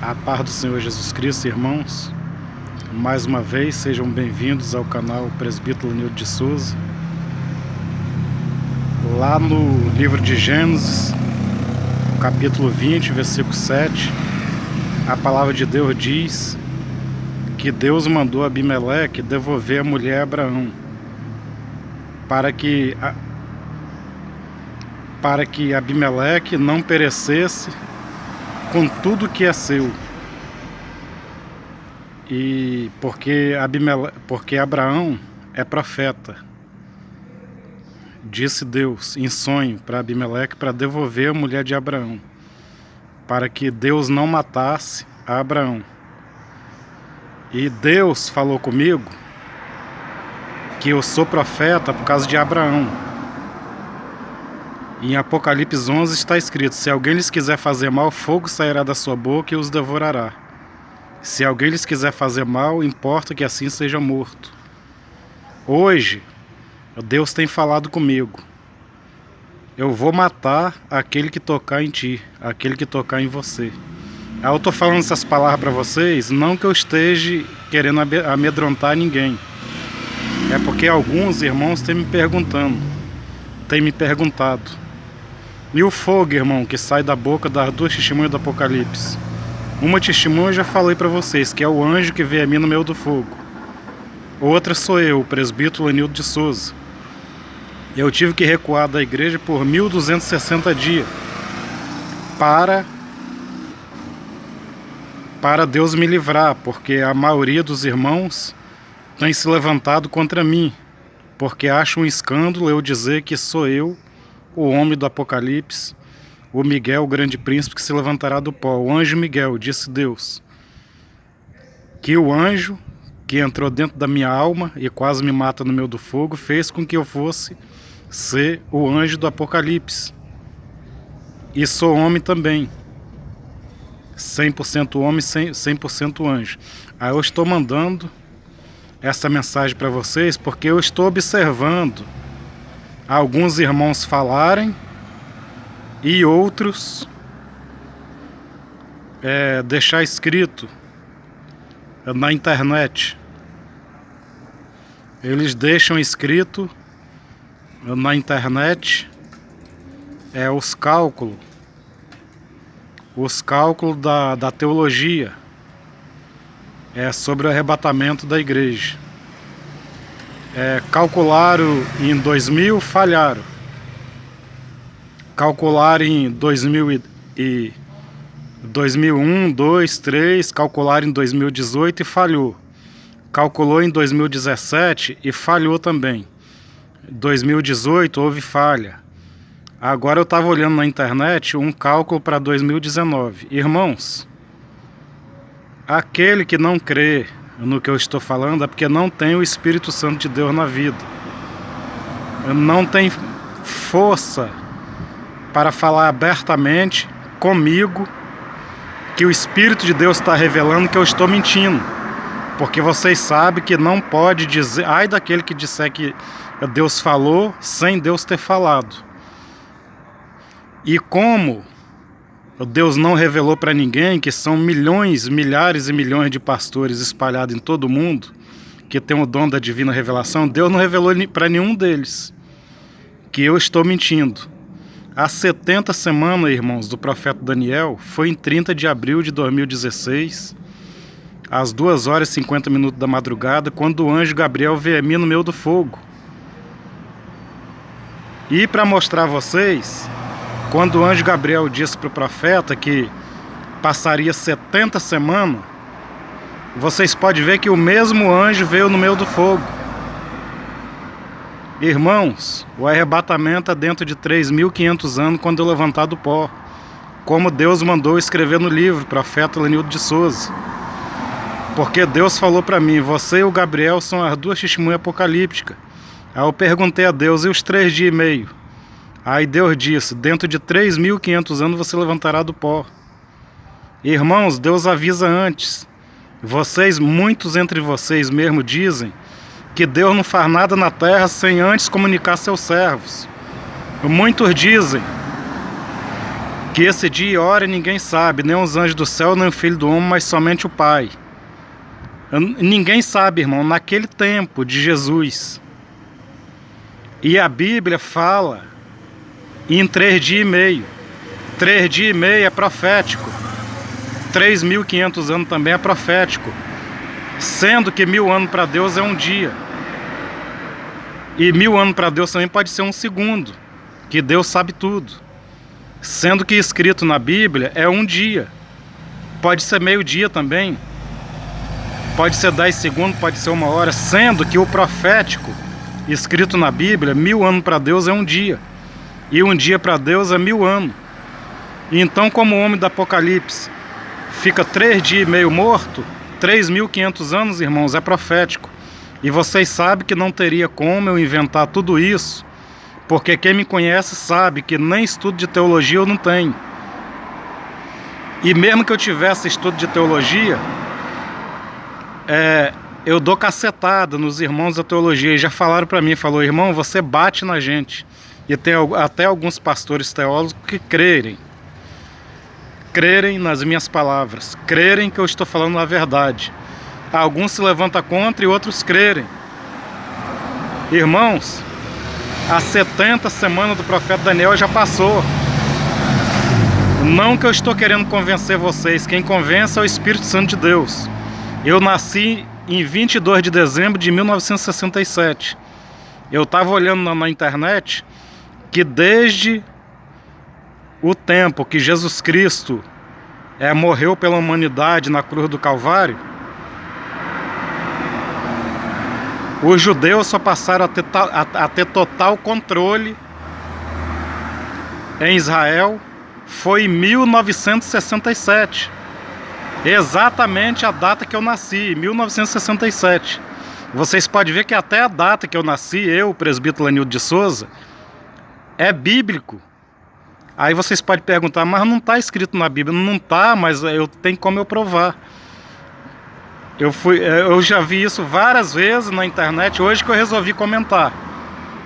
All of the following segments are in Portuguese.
A paz do Senhor Jesus Cristo, irmãos. Mais uma vez, sejam bem-vindos ao canal Presbítero Lenildo de Souza. Lá no livro de Gênesis, capítulo 20, versículo 7, a palavra de Deus diz que Deus mandou Abimeleque devolver a mulher a Abraão para que Abimeleque não perecesse com tudo que é seu. E porque Abraão é profeta, disse Deus em sonho para Abimeleque para devolver a mulher de Abraão, para que Deus não matasse a Abraão. E Deus falou comigo que eu sou profeta por causa de Abraão. Em Apocalipse 11 está escrito: se alguém lhes quiser fazer mal, fogo sairá da sua boca e os devorará. Se alguém lhes quiser fazer mal, importa que assim seja morto. Hoje, Deus tem falado comigo: eu vou matar aquele que tocar em ti, aquele que tocar em você. Eu estou falando essas palavras para vocês, não que eu esteja querendo amedrontar ninguém. É porque alguns irmãos têm me perguntado. E o fogo, irmão, que sai da boca das duas testemunhas do Apocalipse? Uma testemunha eu já falei para vocês, que é o anjo que veio a mim no meio do fogo. Outra sou eu, o presbítero Lenildo de Souza. Eu tive que recuar da igreja por 1260 dias para Deus me livrar, porque a maioria dos irmãos tem se levantado contra mim, porque acha um escândalo eu dizer que sou eu, o homem do Apocalipse, o Miguel, o grande príncipe que se levantará do pó. O anjo Miguel, disse Deus, que o anjo que entrou dentro da minha alma e quase me mata no meio do fogo, fez com que eu fosse ser o anjo do Apocalipse. E sou homem também, 100% homem, 100% anjo. Aí eu estou mandando essa mensagem para vocês porque eu estou observando alguns irmãos falarem e outros deixar escrito na internet. Eles deixam escrito na internet os cálculos da teologia sobre o arrebatamento da igreja. Calcularam em 2000, falharam. Calcularam em 2001, 2002, 2003, calcularam em 2018 e falhou. Calculou em 2017 e falhou também. 2018 houve falha. Agora eu estava olhando na internet um cálculo para 2019. Irmãos, aquele que não crê no que eu estou falando é porque não tem o Espírito Santo de Deus na vida. Não tem força para falar abertamente comigo que o Espírito de Deus está revelando que eu estou mentindo. Porque vocês sabem que não pode dizer, ai daquele que disser que Deus falou sem Deus ter falado. E como Deus não revelou para ninguém, que são milhões, milhares e milhões de pastores espalhados em todo o mundo, que tem o dom da divina revelação, Deus não revelou para nenhum deles que eu estou mentindo. Há 70 semanas, irmãos, do profeta Daniel, foi em 30 de abril de 2016, às 2h50 da madrugada, quando o anjo Gabriel veio a mim no meio do fogo. E para mostrar a vocês, quando o anjo Gabriel disse para o profeta que passaria 70 semanas, vocês podem ver que o mesmo anjo veio no meio do fogo. Irmãos, o arrebatamento é dentro de 3.500 anos, quando eu levantar do pó, como Deus mandou escrever no livro, profeta Lenildo de Souza. Porque Deus falou para mim: você e o Gabriel são as duas testemunhas apocalípticas. Aí eu perguntei a Deus: e os 3 dias e meio? Aí Deus disse: dentro de 3.500 anos você levantará do pó. Irmãos, Deus avisa antes. Muitos entre vocês mesmo dizem que Deus não faz nada na terra sem antes comunicar seus servos. Muitos dizem Que esse dia e hora ninguém sabe, nem os anjos do céu, nem o Filho do Homem, mas somente o Pai. Ninguém sabe, irmão, naquele tempo de Jesus. E a Bíblia fala em 3 dias e meio. 3 dias e meio é profético. 3.500 anos também é profético. Sendo que 1000 anos para Deus é um dia. E 1000 anos para Deus também pode ser um segundo. Que Deus sabe tudo. Sendo que escrito na Bíblia é um dia. Pode ser meio-dia também. Pode ser 10 segundos, pode ser 1 hora. Sendo que o profético escrito na Bíblia, 1000 anos para Deus é um dia. E um dia para Deus é 1000 anos. Então, como o homem do Apocalipse fica 3 dias e meio morto, 3.500 anos, irmãos, é profético. E vocês sabem que não teria como eu inventar tudo isso, porque quem me conhece sabe que nem estudo de teologia eu não tenho. E mesmo que eu tivesse estudo de teologia, eu dou cacetada nos irmãos da teologia. E já falaram para mim, falou: irmão, você bate na gente. E tem até alguns pastores teólogos que crerem nas minhas palavras, crerem que eu estou falando a verdade. Alguns se levantam contra e outros crerem. Irmãos, a 70 semana do profeta Daniel já passou. Não que eu estou querendo convencer vocês, quem convence é o Espírito Santo de Deus. Eu nasci em 22 de dezembro de 1967. Eu estava olhando na internet que desde o tempo que Jesus Cristo morreu pela humanidade na cruz do Calvário, os judeus só passaram a ter total controle em Israel foi em 1967. Exatamente a data que eu nasci, 1967. Vocês podem ver que até a data que eu nasci, eu, o presbítero Lenildo de Souza, é bíblico. Aí vocês podem perguntar, mas não está escrito na Bíblia. Não está, mas eu tenho como eu provar. Eu já vi isso várias vezes na internet, hoje que eu resolvi comentar.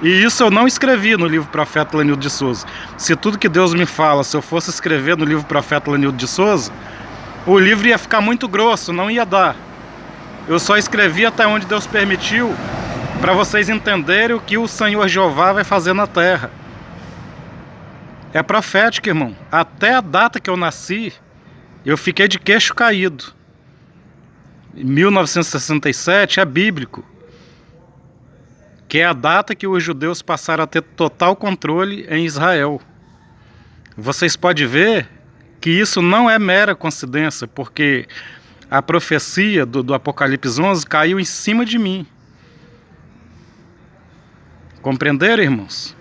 E isso eu não escrevi no livro Profeta Lenildo de Souza. Se tudo que Deus me fala, se eu fosse escrever no livro Profeta Lenildo de Souza, o livro ia ficar muito grosso, não ia dar. Eu só escrevi até onde Deus permitiu, para vocês entenderem o que o Senhor Jeová vai fazer na terra. É profético, irmão. Até a data que eu nasci, eu fiquei de queixo caído. 1967 é bíblico, que é a data que os judeus passaram a ter total controle em Israel. Vocês podem ver que isso não é mera coincidência, porque a profecia do Apocalipse 11 caiu em cima de mim. Compreenderam, irmãos?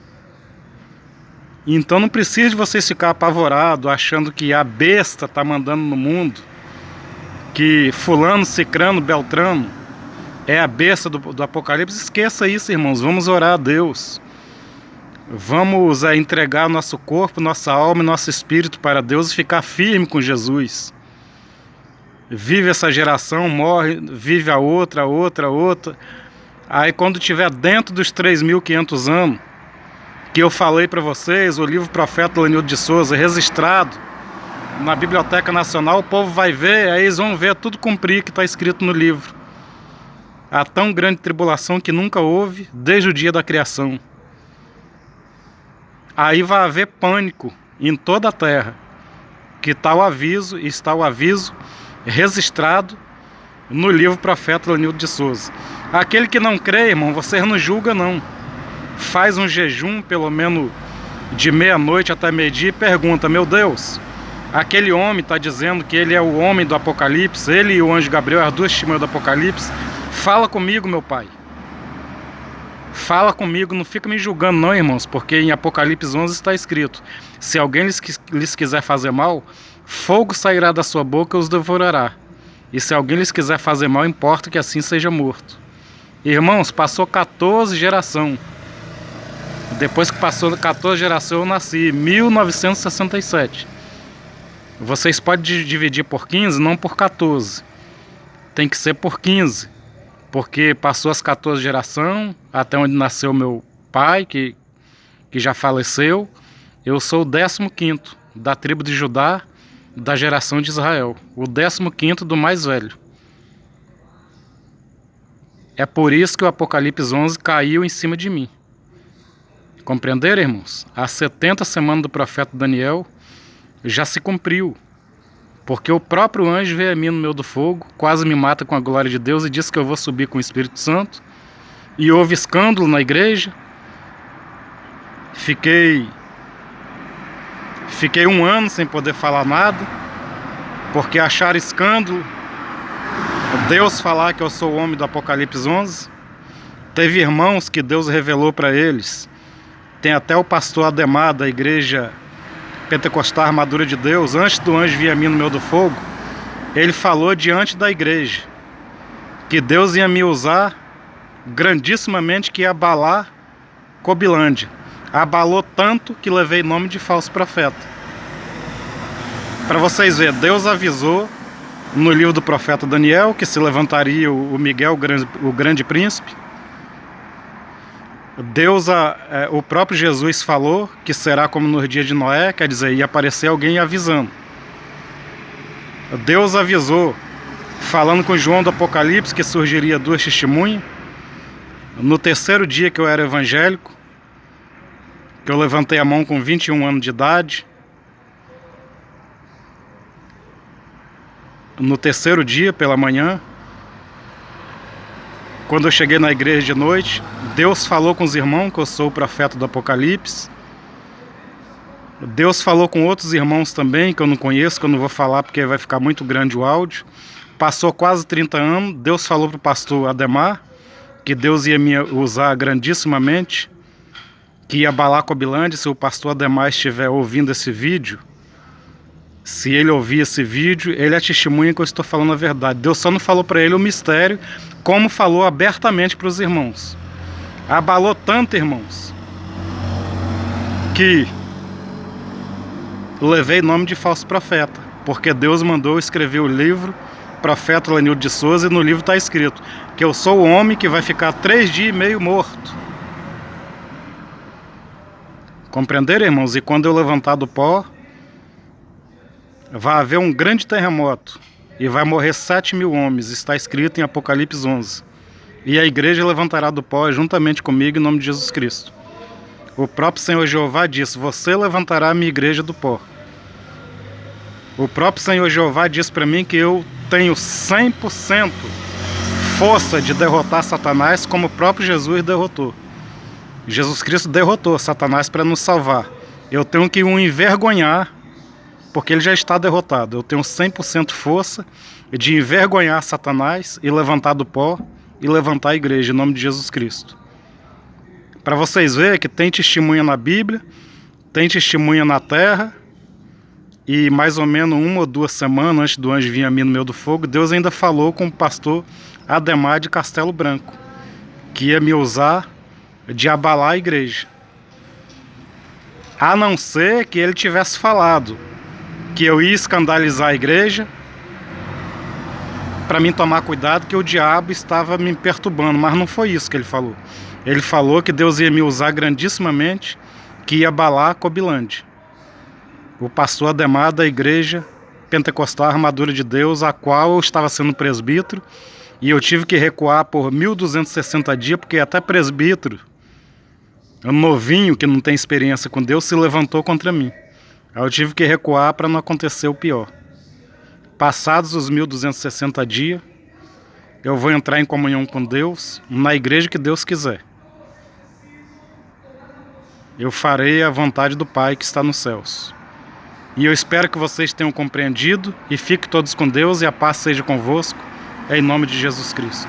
Então não precisa de vocês ficar apavorados, achando que a besta está mandando no mundo, que fulano, cicrano, beltrano é a besta do Apocalipse. Esqueça isso, irmãos. Vamos orar a Deus. Vamos entregar nosso corpo, nossa alma e nosso espírito para Deus e ficar firme com Jesus. Vive essa geração, morre, vive a outra. Aí quando estiver dentro dos 3.500 anos, que eu falei para vocês, o livro Profeta Lenildo de Souza, registrado na Biblioteca Nacional, o povo vai ver, aí eles vão ver tudo cumprir que está escrito no livro. A tão grande tribulação que nunca houve desde o dia da criação. Aí vai haver pânico em toda a terra, que está o aviso registrado no livro Profeta Lenildo de Souza. Aquele que não crê, irmão, vocês não julgam não. Faz um jejum, pelo menos de meia-noite até meio-dia, e pergunta: meu Deus, aquele homem está dizendo que ele é o homem do Apocalipse, ele e o anjo Gabriel, as duas testemunhas do Apocalipse. Fala comigo, meu pai. Fala comigo, não fica me julgando não, irmãos, porque em Apocalipse 11 está escrito: se alguém lhes quiser fazer mal, fogo sairá da sua boca e os devorará. E se alguém lhes quiser fazer mal, importa que assim seja morto. Irmãos, passou 14 gerações. Depois que passou 14 gerações, eu nasci, em 1967. Vocês podem dividir por 15, não por 14. Tem que ser por 15. Porque passou as 14 gerações, até onde nasceu meu pai, que já faleceu. Eu sou o 15º. da tribo de Judá, da geração de Israel, o 15º do mais velho. É por isso que o Apocalipse 11 caiu em cima de mim. Compreenderam, irmãos? As 70 semanas do profeta Daniel já se cumpriu. Porque o próprio anjo veio a mim no meio do fogo, quase me mata com a glória de Deus e disse que eu vou subir com o Espírito Santo. E houve escândalo na igreja. Fiquei 1 ano sem poder falar nada, porque acharam escândalo Deus falar que eu sou o homem do Apocalipse 11. Teve irmãos que Deus revelou para eles. Tem até o pastor Ademar da igreja Pentecostal Armadura de Deus, antes do anjo vir a mim no meio do fogo, ele falou diante da igreja que Deus ia me usar grandissimamente, que ia abalar Cobilândia. Abalou tanto que levei nome de falso profeta. Para vocês verem, Deus avisou no livro do profeta Daniel que se levantaria o Miguel, o grande príncipe. O próprio Jesus falou que será como nos dias de Noé, quer dizer, ia aparecer alguém avisando. Deus avisou, falando com João do Apocalipse, que surgiria 2 testemunhas. No 3º dia que eu era evangélico, que eu levantei a mão com 21 anos de idade. No 3º dia, pela manhã, quando eu cheguei na igreja de noite, Deus falou com os irmãos que eu sou o profeta do Apocalipse. Deus falou com outros irmãos também, que eu não conheço, que eu não vou falar porque vai ficar muito grande o áudio. Passou quase 30 anos, Deus falou para o pastor Ademar que Deus ia me usar grandissimamente, que ia abalar Cobilândia. Se o pastor Ademar estiver ouvindo esse vídeo, se ele ouvir esse vídeo, ele é testemunha que eu estou falando a verdade. Deus só não falou para ele o mistério, como falou abertamente para os irmãos. Abalou tanto, irmãos, que levei nome de falso profeta, porque Deus mandou escrever o livro Profeta Lenildo de Souza, e no livro está escrito que eu sou o homem que vai ficar 3 dias e meio morto. Compreenderam, irmãos? E quando eu levantar do pó, vai haver um grande terremoto e vai morrer 7.000 homens, está escrito em Apocalipse 11. E a igreja levantará do pó juntamente comigo em nome de Jesus Cristo. O próprio Senhor Jeová disse: você levantará a minha igreja do pó. O próprio Senhor Jeová disse para mim que eu tenho 100% força de derrotar Satanás, como o próprio Jesus derrotou. Jesus Cristo derrotou Satanás para nos salvar. Eu tenho que o envergonhar, porque ele já está derrotado. Eu tenho 100% força de envergonhar Satanás e levantar do pó e levantar a igreja em nome de Jesus Cristo. Para vocês verem que tem testemunha na Bíblia, tem testemunha na terra. E mais ou menos 1 ou 2 semanas antes do anjo vir a mim no meio do fogo, Deus ainda falou com o pastor Ademar de Castelo Branco, que ia me usar de abalar a igreja. A não ser que ele tivesse falado que eu ia escandalizar a igreja, para mim tomar cuidado, que o diabo estava me perturbando, mas não foi isso que ele falou. Ele falou que Deus ia me usar grandissimamente, que ia abalar Cobilândia. O pastor Ademar da igreja Pentecostal Armadura de Deus, a qual eu estava sendo presbítero, e eu tive que recuar por 1.260 dias, porque até presbítero, um novinho que não tem experiência com Deus, se levantou contra mim. Aí eu tive que recuar para não acontecer o pior. Passados os 1.260 dias, eu vou entrar em comunhão com Deus, na igreja que Deus quiser. Eu farei a vontade do Pai que está nos céus. E eu espero que vocês tenham compreendido, e fiquem todos com Deus, e a paz seja convosco, em nome de Jesus Cristo.